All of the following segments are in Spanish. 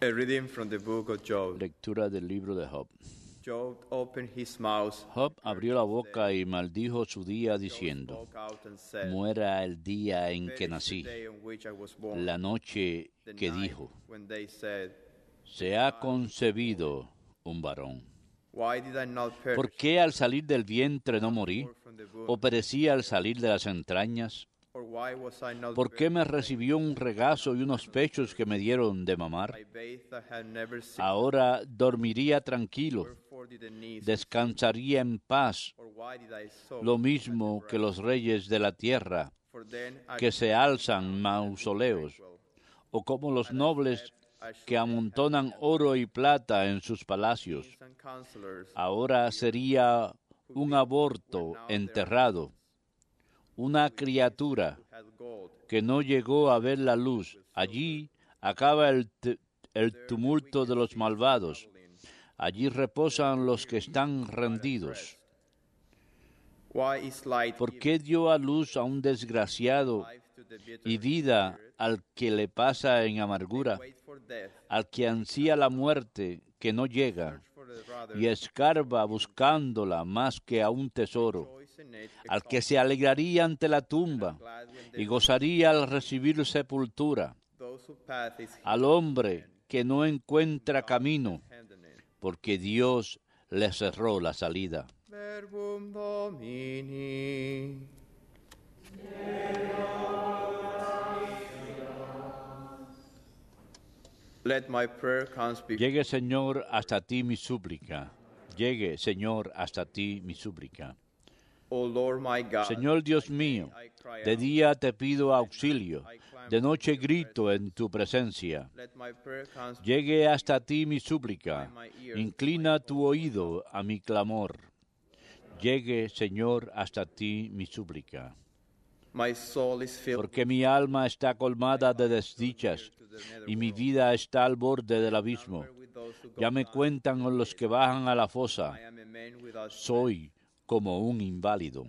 A reading from the book of Job. Lectura del libro de Job. Job opened his mouth. Job abrió la boca y maldijo su día diciendo: Spoke out and said, muera el día en que "Perish the nací, day on which I was born, la noche the que night dijo, when they said, se ha concebido un varón. Why did I not perish? ¿Por qué al salir del vientre no morí? From the womb? ¿O perecí al salir de las entrañas? Or why was I not ¿Por qué buried? me recibió un regazo y unos pechos que me dieron de mamar? I bathed I had never seen. Ahora dormiría tranquilo, Wherefore did the knees descansaría en paz, or why did I sow? lo mismo que los reyes de la tierra, For then I que se alzan mausoleos, o como los nobles que amontonan oro y plata en sus palacios. and counselors Ahora sería un aborto enterrado, una criatura had gold. que no llegó a ver la luz. Allí acaba el tumulto de los malvados. Allí reposan los que están rendidos. Why is light ¿Por given qué dio a luz a un desgraciado life to the bitter? y vida al que le pasa en amargura, Wait for death, al que ansía la muerte que no llega for the rather y escarba buscándola más que a un tesoro, choice in it, al que se alegraría ante la tumba gladly and y gozaría al recibir sepultura, those who path is al hombre que no encuentra camino, hidden in. porque Dios le cerró la salida. Verbum Domini. Let my prayer come before Llegue, Señor, hasta ti mi súplica. Llegue, Señor, hasta ti mi súplica. O Lord my God. Señor Dios mío, de día te pido auxilio, de noche grito en tu presencia. Let my prayer come Llegue hasta ti mi súplica, inclina tu oído a mi clamor. Llegue, Señor, hasta ti mi súplica. My soul is filled Porque mi alma está colmada de desdichas y mi vida está al borde del abismo. with those who go. Ya me cuentan los que bajan a la fosa. I am a man without Soy como un inválido.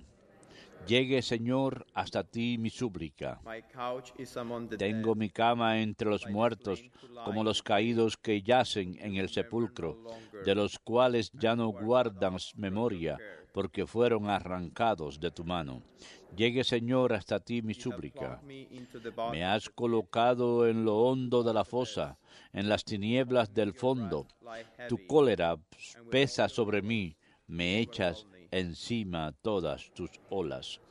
Llegue, Señor, hasta ti mi súplica. my couch is among the Tengo mi cama entre los muertos, como los caídos que yacen en el sepulcro, de los cuales ya no guardan memoria, porque fueron arrancados de tu mano. Llegue, Señor, hasta ti mi súplica. me into the bottom. Me has colocado en lo hondo de la fosa, en las tinieblas del fondo. Tu cólera pesa sobre mí, me echas encima todas tus olas.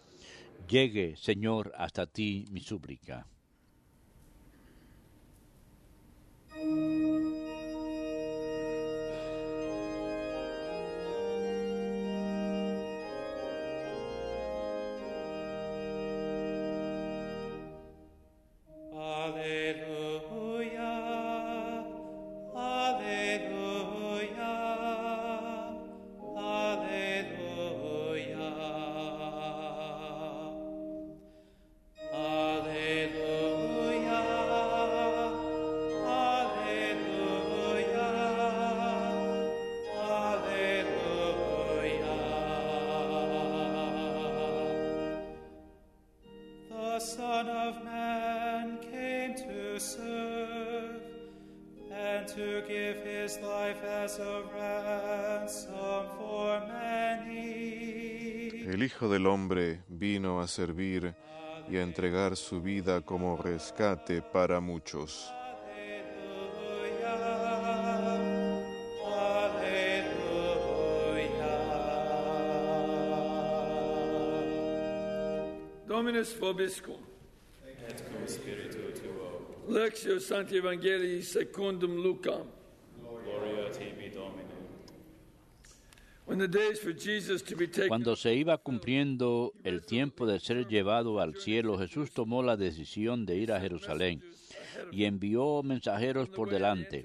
Llegue, Señor, hasta ti mi súplica. Alleluia, alleluia, alleluia. Alleluia, alleluia, alleluia. The Son of Man came to serve and to give his life as a ransom for many. El Hijo del Hombre vino a servir y a entregar su vida como rescate para muchos. Dominus vobiscum. Et cum spiritu tuo. Lectio Sancti Evangelii secundum Lucam. Gloria tibi, Domine. When the days for Jesus to be taken Cuando se iba cumpliendo el tiempo de ser llevado al cielo, Jesús tomó la decisión de ir a Jerusalén y envió mensajeros por delante.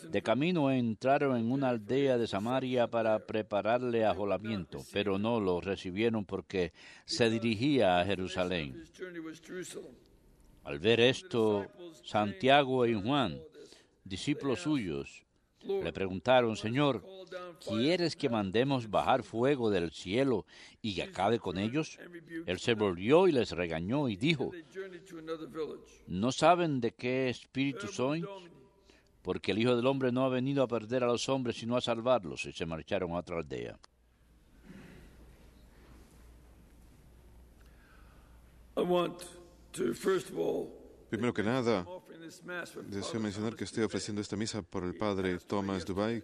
De camino entraron en una aldea de Samaria para prepararle asolamiento, pero no lo recibieron porque se dirigía a Jerusalén. his journey was Jerusalem. Al ver esto, Santiago y Juan, discípulos suyos, le preguntaron: Señor, ¿quieres que mandemos bajar fuego del cielo y acabe con ellos? Él se volvió y les regañó y dijo: They journeyed to another village. ¿no saben de qué espíritu soy? porque el Hijo del Hombre no ha venido a perder a los hombres, sino a salvarlos. Y se marcharon a otra aldea. I want to, first of all, Primero que nada, offering this mass for deseo mencionar que estoy ofreciendo esta misa por el padre Thomas Dubai,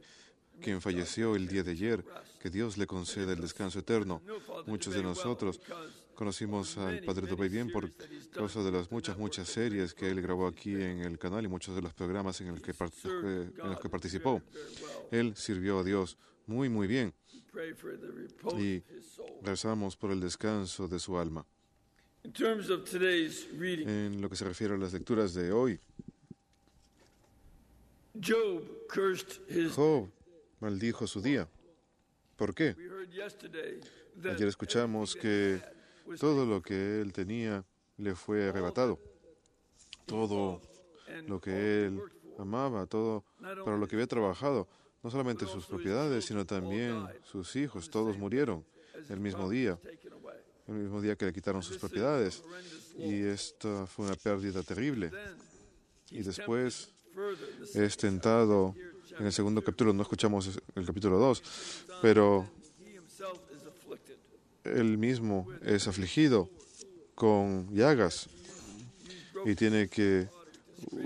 quien falleció el día de ayer. Que Dios le conceda el descanso eterno. Muchos de nosotros conocimos al padre Dubai bien por causa de las muchas series que él grabó aquí en el canal y muchos de los programas en los que participó. Él sirvió a Dios muy bien pray for the repose y of his soul. rezamos por el descanso de su alma. In terms of today's reading, En lo que se refiere a las lecturas de hoy, Job cursed his. Job maldijo su día. ¿Por qué? We heard yesterday that Ayer escuchamos que todo lo que él tenía le fue arrebatado. Todo lo que él amaba, todo para lo que había trabajado, no solamente sus propiedades, sino también sus hijos, todos murieron el mismo día que le quitaron sus propiedades. Y esta fue una pérdida terrible. Y después es tentado en el segundo capítulo, no escuchamos el capítulo 2, pero he himself is afflicted. él mismo es afligido con llagas y tiene que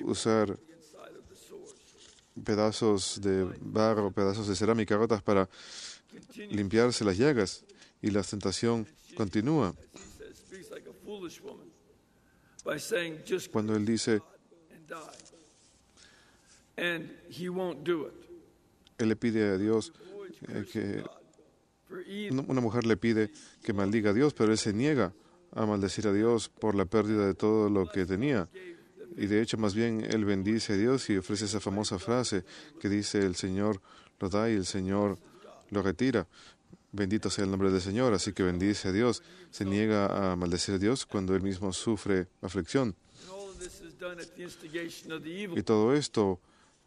usar Inside of the sores. pedazos de barro, pedazos de cerámica rotas para limpiarse las llagas, y la tentación continúa. As he says, speaks like a foolish woman by saying, just Cuando él dice, and die. And he won't do it. él le pide a Dios que una mujer le pide que maldiga a Dios, pero él se niega a maldecir a Dios por la pérdida de todo lo que tenía. Y de hecho, más bien, él bendice a Dios y ofrece esa famosa frase que dice, el Señor lo da y el Señor lo retira. Bendito sea el nombre del Señor. Así que bendice a Dios. Se niega a maldecir a Dios cuando él mismo sufre aflicción. And all of this is done at the instigation of the evil. Y todo esto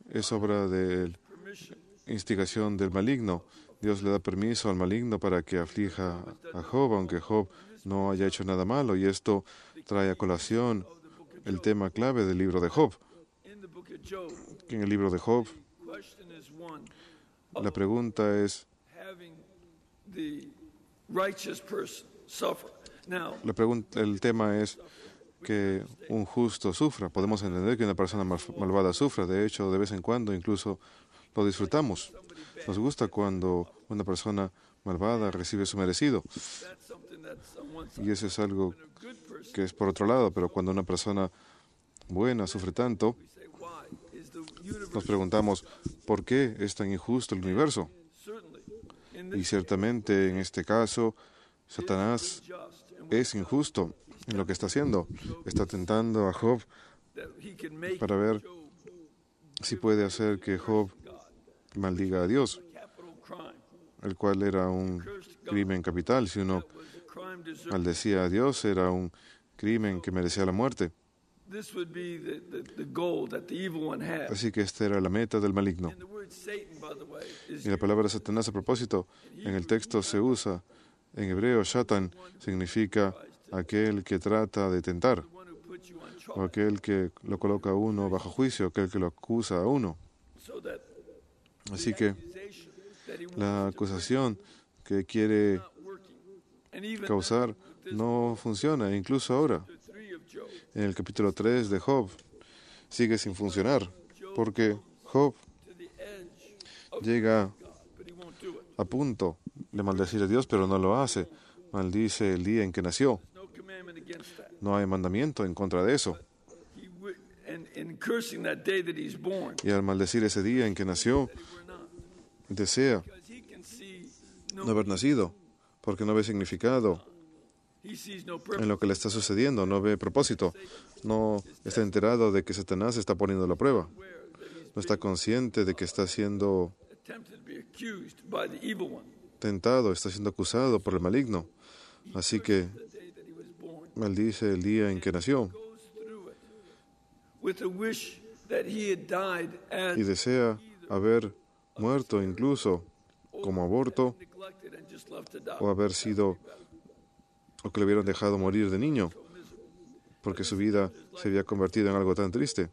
es obra de Permission. instigación del maligno. Dios le da permiso al maligno para que aflija a Job, aunque Job no haya hecho nada malo. Y esto trae a colación el tema clave del libro de Job. In the book of Job, En el libro de Job, question is one la pregunta es, having the righteous person suffer. Now, el tema es que un justo sufra. Podemos entender que una persona malvada sufra. De hecho, de vez en cuando incluso lo disfrutamos. Nos gusta cuando una persona malvada recibe su merecido. that's something that's on one side. Y eso es algo A good person, que es por otro lado. Pero cuando una persona buena sufre tanto, we say, why is the universe nos preguntamos, ¿por qué es tan injusto el universo? certainly in Y this ciertamente en este caso, Satanás just and es injusto en lo que está haciendo. Está tentando a Job that he can make para ver Job si puede hacer que Job maldiga a Dios, capital crime. el cual era un crimen capital. Si uno That was a crime deserved. maldecía a Dios, era un crimen que merecía la muerte. This would be the goal that the evil one has. Así que esta era la meta del maligno. And the word Satan, by the way, is Y la palabra Satanás, a propósito, en el texto se usa en hebreo. Shatan significa aquel que trata de tentar, the one who puts you on o trial. aquel que lo coloca a uno bajo juicio, aquel que lo acusa a uno. So that Así que accusation that he wants la acusación que quiere not working. And even causar no funciona. Incluso ahora, the 3 of Job, en el capítulo 3 de Job, sigue sin funcionar, porque Job to the edge of llega God, but he won't do it. a punto de maldecir a Dios, pero no lo hace. Maldice el día en que nació. No commandment against that. No hay mandamiento en contra de eso. He would, and in cursing that day that he's born, Y al maldecir ese día en que nació, that he were not. desea Because he can see no no, haber nacido, porque no ve significado he sees no en purpose. lo que le está sucediendo, no ve propósito, no está enterado de que Satanás está poniendo la prueba, Aware that he's no está consciente de que está siendo attempted to be accused by the evil one. tentado, está siendo acusado por el maligno. Así que The day that he was born. maldice el día en que nació Goes through it with a wish that he had died as y desea haber muerto incluso como aborto, neglected and just left to die. o haber sido, o que le hubieran dejado morir de niño, porque su vida se había convertido en algo tan triste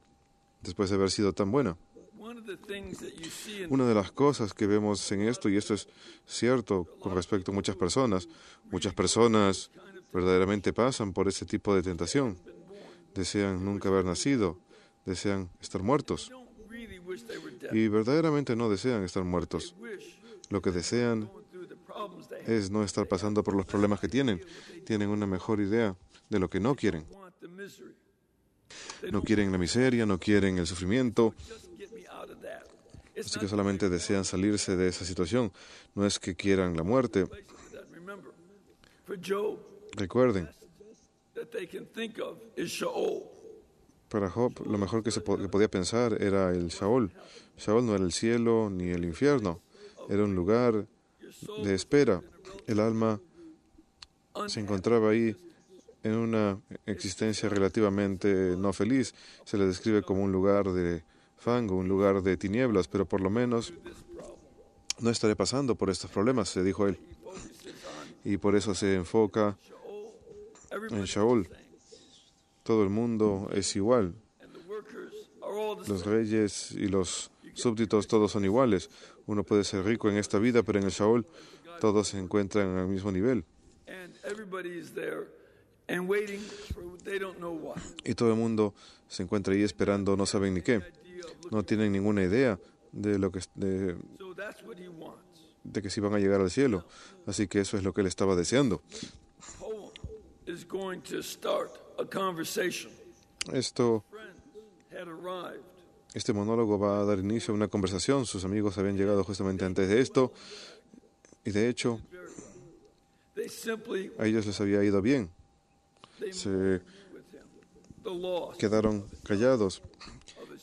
después de haber sido tan buena. One Una de las cosas que vemos en esto, y esto es cierto con respecto a muchas personas verdaderamente pasan por este tipo de tentación. Desean nunca haber nacido, desean estar muertos. Y verdaderamente no desean estar muertos. Lo que desean es no estar pasando por los problemas que tienen. Tienen una mejor idea de lo que no quieren. No quieren la miseria, no quieren el sufrimiento. Así que solamente desean salirse de esa situación. No es que quieran la muerte. Recuerden, para Job lo mejor que podía pensar era el Sheol. Sheol no era el cielo ni el infierno. Era un lugar de espera. El alma se encontraba ahí en una existencia relativamente no feliz. Se le describe como un lugar de fango, un lugar de tinieblas, pero por lo menos no estaré pasando por estos problemas, se dijo él. Y por eso se enfoca en Sheol. Todo el mundo es igual. Los reyes y los súbditos todos son iguales. Uno puede ser rico en esta vida, pero en el Sheol todos se encuentran al mismo nivel. Y todo el mundo se encuentra ahí esperando, no saben ni qué. No tienen ninguna idea de lo que de que si van a llegar al cielo. Así que eso es lo que él estaba deseando. Este monólogo va a dar inicio a una conversación. Sus amigos habían llegado justamente antes de esto. Y de hecho, a ellos les había ido bien. Se quedaron callados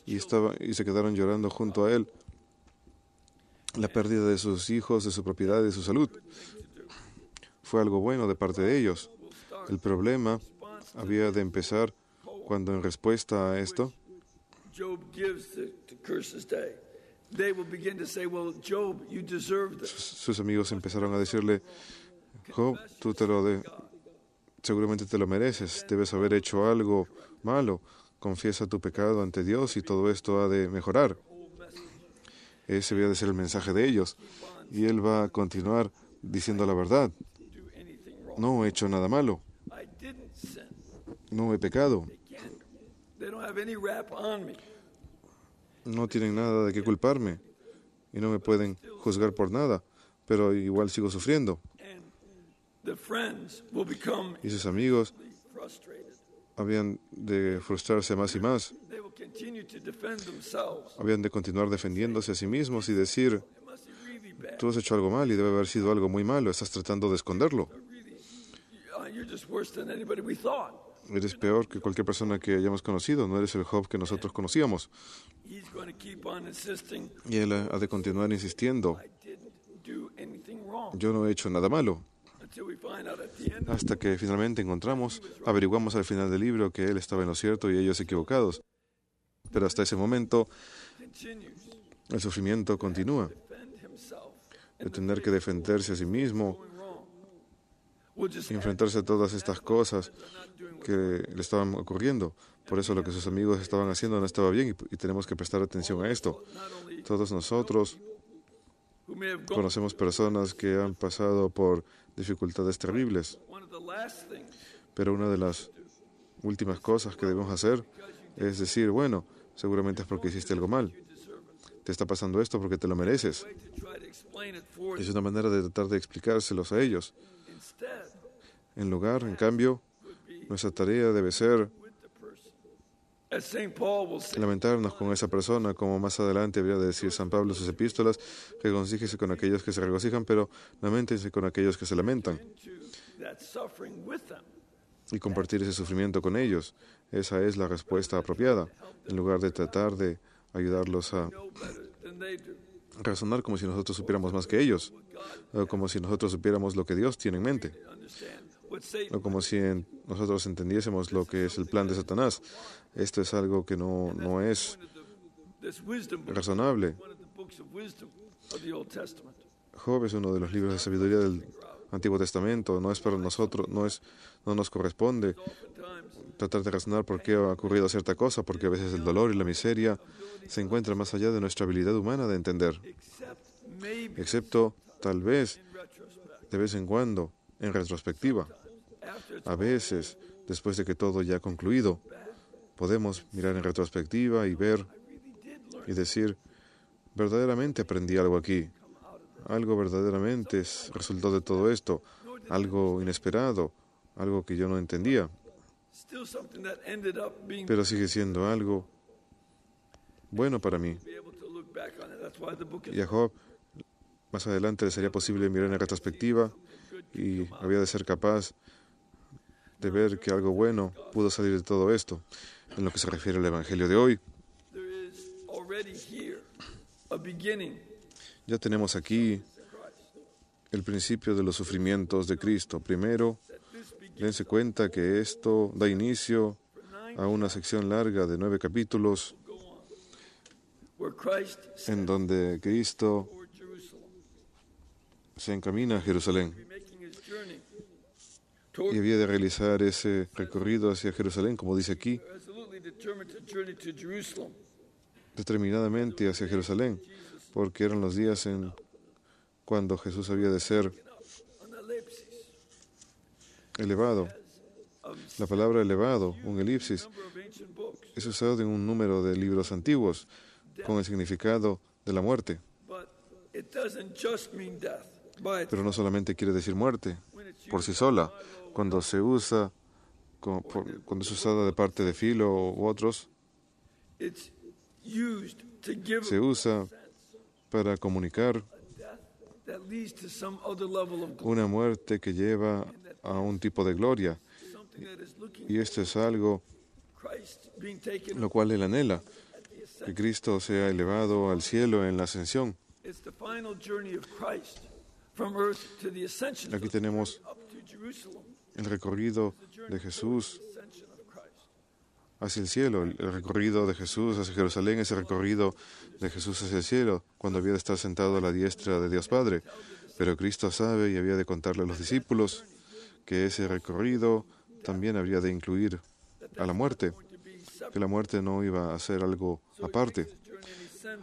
y se quedaron llorando junto a él la pérdida de sus hijos, de su propiedad, de su salud. Fue algo bueno de parte de ellos. El problema había de empezar cuando, en respuesta a esto, sus amigos empezaron a decirle: Job, tú seguramente te lo mereces, debes haber hecho algo malo, confiesa tu pecado ante Dios y todo esto ha de mejorar. Ese había de ser el mensaje de ellos. Y él va a continuar diciendo la verdad. No he hecho nada malo. No he pecado. No tienen nada de qué culparme y no me pueden juzgar por nada, pero igual sigo sufriendo. Y sus amigos habían de frustrarse más y más. Habían de continuar defendiéndose a sí mismos y decir: tú has hecho algo mal y debe haber sido algo muy malo, estás tratando de esconderlo. Eres peor que cualquier persona que hayamos conocido, no eres el Job que nosotros conocíamos. Y él ha de continuar insistiendo: yo no he hecho nada malo. Hasta que finalmente averiguamos al final del libro que él estaba en lo cierto y ellos equivocados. Pero hasta ese momento, el sufrimiento continúa. De tener que defenderse a sí mismo, y enfrentarse a todas estas cosas que le estaban ocurriendo. Por eso lo que sus amigos estaban haciendo no estaba bien y tenemos que prestar atención a esto. Todos nosotros conocemos personas que han pasado por dificultades terribles, pero una de las últimas cosas que debemos hacer es decir: bueno, seguramente es porque hiciste algo mal. Te está pasando esto porque te lo mereces. Es una manera de tratar de explicárselos a ellos. En cambio, nuestra tarea debe ser lamentarnos con esa persona, como más adelante habría de decir San Pablo en sus epístolas: regocíjese con aquellos que se regocijan, pero lamentense con aquellos que se lamentan. Y compartir ese sufrimiento con ellos. Esa es la respuesta apropiada, en lugar de tratar de ayudarlos a razonar como si nosotros supiéramos más que ellos, o como si nosotros supiéramos lo que Dios tiene en mente, o como si nosotros entendiésemos lo que es el plan de Satanás. Esto es algo que no es razonable. Job es uno de los libros de sabiduría del Antiguo Testamento. No es para nosotros, no nos corresponde tratar de razonar por qué ha ocurrido cierta cosa, porque a veces el dolor y la miseria se encuentran más allá de nuestra habilidad humana de entender, excepto tal vez de vez en cuando, en retrospectiva. A veces, después de que todo ya ha concluido, podemos mirar en retrospectiva y ver y decir, verdaderamente aprendí algo aquí, algo verdaderamente resultó de todo esto, algo inesperado, algo que yo no entendía, pero sigue siendo algo bueno para mí. Y a Job, más adelante le sería posible mirar en retrospectiva y había de ser capaz de ver que algo bueno pudo salir de todo esto. En lo que se refiere al Evangelio de hoy, ya tenemos aquí el principio de los sufrimientos de Cristo. Primero, dense cuenta que esto da inicio a una sección larga de 9 capítulos en donde Cristo se encamina a Jerusalén y había de realizar ese recorrido hacia Jerusalén, como dice aquí, determinadamente hacia Jerusalén, porque eran los días en cuando Jesús había de ser elevado. La palabra elevado, un elipsis, es usado en un número de libros antiguos con el significado de la muerte. Pero no solamente quiere decir muerte por sí sola. Cuando se usa, cuando es usada de parte de Filo u otros, se usa para comunicar una muerte que lleva a un tipo de gloria. Y esto es algo lo cual él anhela, que Cristo sea elevado al cielo en la ascensión. Aquí tenemos el recorrido de Jesús hacia el cielo. El recorrido de Jesús hacia Jerusalén es el recorrido de Jesús hacia el cielo, cuando había de estar sentado a la diestra de Dios Padre. Pero Cristo sabe y había de contarle a los discípulos que ese recorrido también habría de incluir a la muerte, que la muerte no iba a ser algo aparte.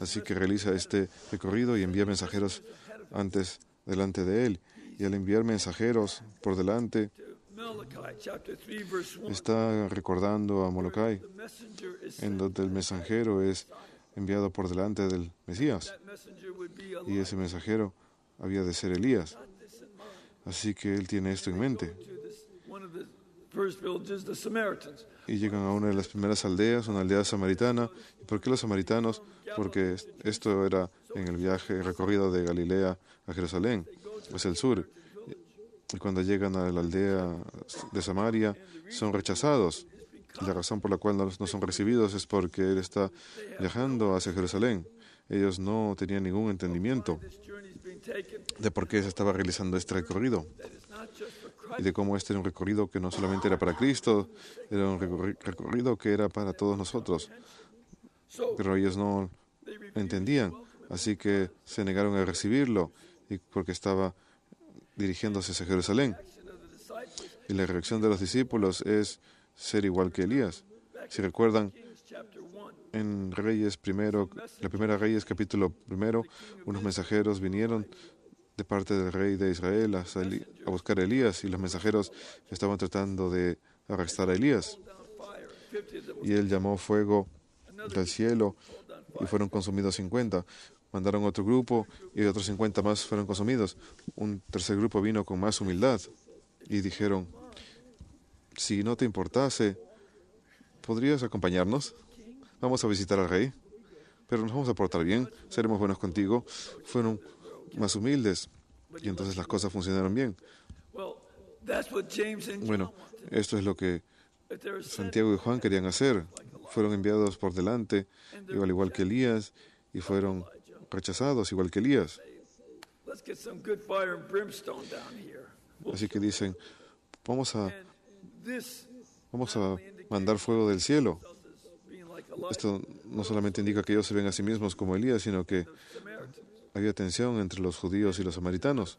Así que realiza este recorrido y envía mensajeros delante de él. Y al enviar mensajeros por delante, está recordando a Molokai, en donde el mensajero es enviado por delante del Mesías. Y ese mensajero había de ser Elías. Así que él tiene esto en mente. Y llegan a una de las primeras aldeas, una aldea samaritana. ¿Y por qué los samaritanos? Porque esto era en el viaje, el recorrido de Galilea a Jerusalén, hacia el sur. Y cuando llegan a la aldea de Samaria, son rechazados. Y la razón por la cual no son recibidos es porque él está viajando hacia Jerusalén. Ellos no tenían ningún entendimiento de por qué se estaba realizando este recorrido y de cómo este era un recorrido que no solamente era para Cristo, era un recorrido que era para todos nosotros. Pero ellos no entendían, así que se negaron a recibirlo y porque estaba dirigiéndose hacia Jerusalén. Y la reacción de los discípulos es ser igual que Elías. Si recuerdan, en Reyes primero, la primera Reyes capítulo 1, unos mensajeros vinieron de parte del rey de Israel a buscar a Elías, y los mensajeros estaban tratando de arrestar a Elías. Y él llamó fuego del cielo y fueron consumidos 50. Mandaron otro grupo y otros 50 más fueron consumidos. Un tercer grupo vino con más humildad y dijeron, si no te importase, ¿podrías acompañarnos? Vamos a visitar al rey, pero nos vamos a portar bien, seremos buenos contigo. Fueron más humildes y entonces las cosas funcionaron bien. Bueno, esto es lo que Santiago y Juan querían hacer. Fueron enviados por delante, igual que Elías, y fueron rechazados igual que Elías. Así que dicen, vamos a mandar fuego del cielo. Esto no solamente indica que ellos se ven a sí mismos como Elías, sino que había tensión entre los judíos y los samaritanos.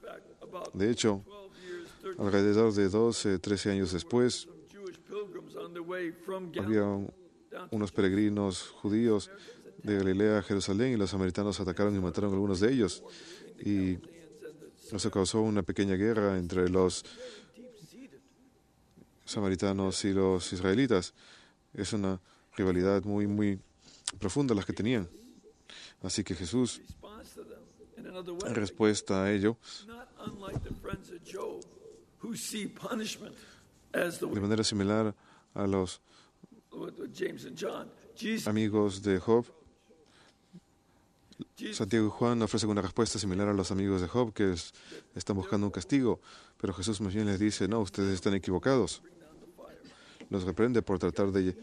De hecho, alrededor de 12, 13 años después, on their way from había Galilee. unos peregrinos judíos de Galilea a Jerusalén y los samaritanos atacaron y mataron a algunos de ellos. Y eso causó una pequeña guerra entre los samaritanos y los israelitas. Es una rivalidad muy, muy profunda las que tenían. Así que Jesús, Response to them in another way. en respuesta a ello, Not unlike the friends of Job who see punishment as the de way manera similar a los with James and John. Jesus amigos de Job, Santiago y Juan ofrecen una respuesta similar a los amigos de Job que están buscando un castigo, pero Jesús más bien les dice, no, ustedes están equivocados. Los reprende por tratar de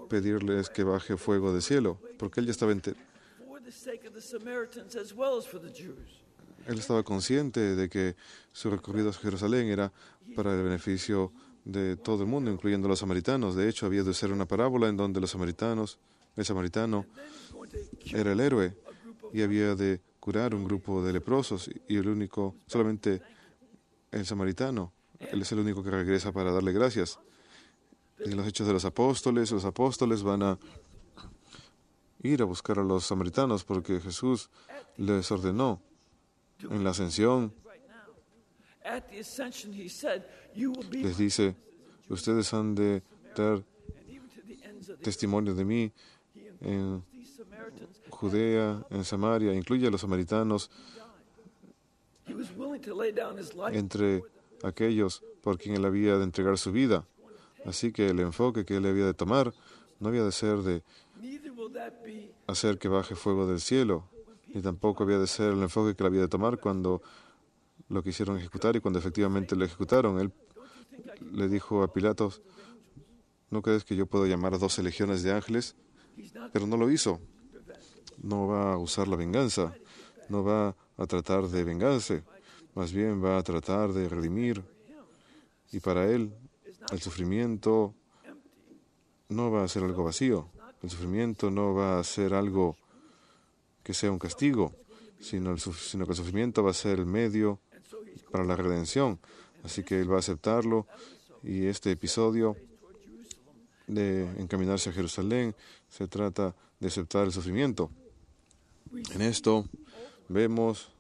pedirles que baje fuego del cielo, porque él ya estaba for the sake of the Samaritans as well as for the Jews. él estaba consciente de que su recorrido a Jerusalén era para el beneficio de todo el mundo, incluyendo los samaritanos. De hecho, había de ser una parábola en donde el samaritano era el héroe y había de curar un grupo de leprosos y solamente el samaritano, él es el único que regresa para darle gracias. En los Hechos de los apóstoles van a ir a buscar a los samaritanos porque Jesús les ordenó en la ascensión, At the ascension, he said, "You will be les dice, ustedes han de dar and even to the ends of the testimonio de mí en these Samaritans." Judea, en Samaria, incluye a los samaritanos He was willing to lay down his life. entre aquellos por quien él había de entregar su vida. Así que el enfoque que él había de tomar no había de ser de Neither will that be hacer que baje fuego del cielo, ni tampoco había de ser el enfoque que él había de tomar cuando lo quisieron ejecutar y cuando efectivamente lo ejecutaron. Él le dijo a Pilatos, ¿no crees que yo puedo llamar a 12 legiones de ángeles? Pero no lo hizo. No va a usar la venganza, no va a tratar de vengarse, más bien va a tratar de redimir. Y para él, el sufrimiento no va a ser algo vacío. El sufrimiento no va a ser algo que sea un castigo, sino que el sufrimiento va a ser el medio para la redención. Así que él va a aceptarlo y este episodio de encaminarse a Jerusalén se trata de aceptar el sufrimiento. En esto vemos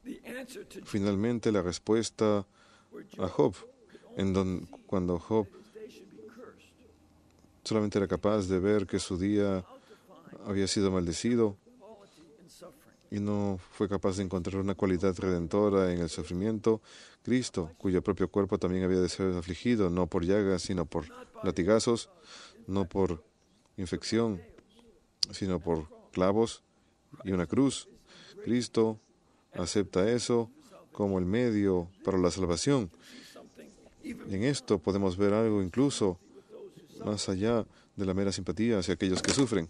the answer to finalmente la respuesta a Job, cuando Job they should be cursed. solamente era capaz de ver que su día había sido maldecido Quality in suffering. y no fue capaz de encontrar una cualidad redentora en el sufrimiento. Cristo, cuyo propio cuerpo también había de ser afligido, no por llagas, sino por latigazos, no por infección, sino por clavos y una cruz. Cristo acepta eso como el medio para la salvación. Y en esto podemos ver algo incluso más allá de la mera simpatía hacia aquellos que sufren.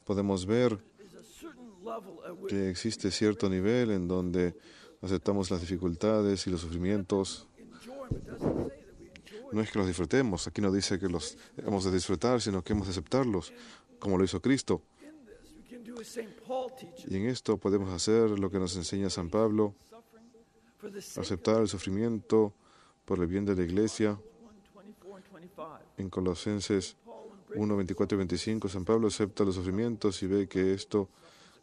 Podemos ver There's a certain level at which que existe cierto nivel en donde aceptamos las dificultades y los sufrimientos. enjoyment doesn't say that we enjoy. No es que los disfrutemos, aquí no dice que los hemos de disfrutar, sino que hemos de aceptarlos, como lo hizo Cristo. In this, we can do as St. Paul teaches, Y en esto podemos hacer lo que nos enseña San Pablo, suffering for the sake aceptar el sufrimiento por el bien de la Iglesia. of 1:24 and 25. En Colosenses Paul 1, 24 y 25, San Pablo acepta los sufrimientos y ve que esto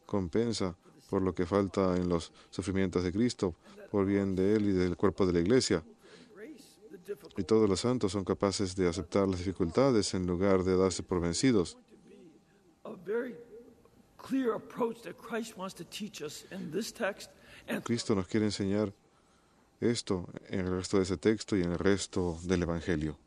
compensa por lo que falta en los sufrimientos de Cristo, por bien de Él y del cuerpo de la Iglesia. embrace the difficult Y todos los santos son capaces de aceptar las dificultades en lugar de darse por vencidos. a very clear approach that Christ wants to teach us in this text and Cristo nos quiere enseñar esto en el resto de ese texto y en el resto del Evangelio.